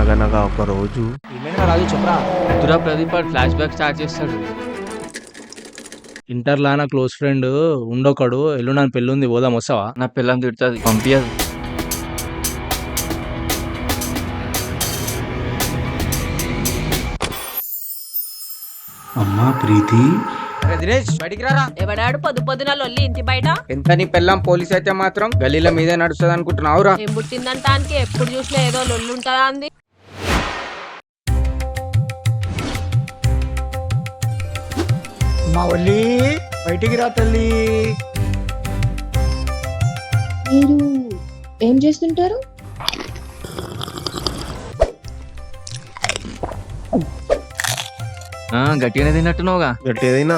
అనగనగా ఒక రోజు ఏమైనా రాజు చెప్పరా. దురా ప్రదీప్ ఫ్లాష్ బ్యాక్ స్టార్ట్ చేస్తాడు. ఇంటర్లా నా క్లోజ్ ఫ్రెండ్ ఉండొకడు ఎల్లుండి నా పెళ్ళి ఉంది పోదాం వస్తావా? నా పిల్లని తిడుతుంది, పంపించదు. అమ్మా ప్రీతి, దినేష్ బయటికి రారా. ఎవడాడు పొద్దు పొద్దున లొల్లి ఇంటి బయట ఎంత నీ పెళ్ళాం పోలీస్ అయితే మాత్రం గలీల మీదే నడుస్తుంది అనుకుంటున్నావురా. ఏం పుట్టిందంటానికి ఎప్పుడు చూసినా ఏదో లొల్లి ఉంటుందా అంది. మా ఒల్లి బయటికి రా తల్లి. మీరు ఏం చేస్తుంటారు? గట్టిగానే తిన్నట్టున్నావుగా. గట్టి ఏదైనా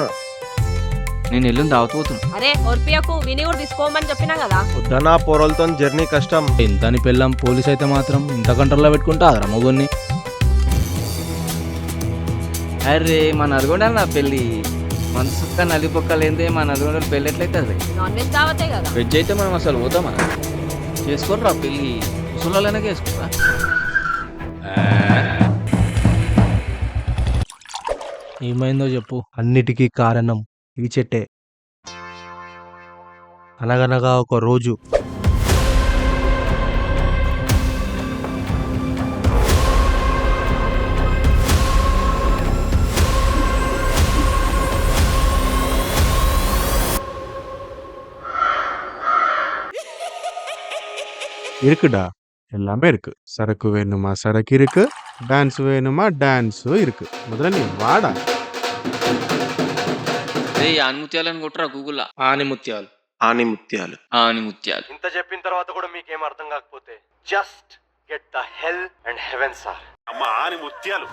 నేను ఎల్లుండి దావతోతున్నా. అరే ఓర్పియకు విని కూడా తీసుకోమని చెప్పినా కదా. వద్దనా పోరలతో జర్నీ కష్టం. ఇంత అని పెళ్ళాం పోలీస్ అయితే మాత్రం ఇంత కంట్రోల్లో పెట్టుకుంటా అదరా మగుని. అరే మన నల్గొండ నా పెళ్ళి మనసుక్క నలిపొక్కలేందే మన నల్గొండ పెళ్ళి ఎట్లయితుంది? నాన్ వెజ్ దావతే కదా. వెజ్ అయితే మనం అసలు పోతామా? చేసుకోరా పెళ్ళి, ముసలోళ్ళైనా చేసుకోరా. ఏమైందో చెప్పు. అన్నిటికీ కారణం ఈ చెట్టే. అనగనగా ఒక రోజు இருக்குடா எல்லாமே இருக்கு. சரக்கு வேணுமா சரக்கு இருக்கு, டான்ஸ் வேணுமா டான்ஸும் இருக்கு. முதல்ல நீ வாடா. ఆనిముత్యాలని కొట్టరా గూగుల్లో. ఆనిముత్యాలు. ఆనిముత్యాలు. ఆనిముత్యాలు. ఇంత చెప్పిన తర్వాత కూడా మీకేం అర్థం కాకపోతే just get the hell and heaven sir. అమ్మ ఆని ముత్యాలు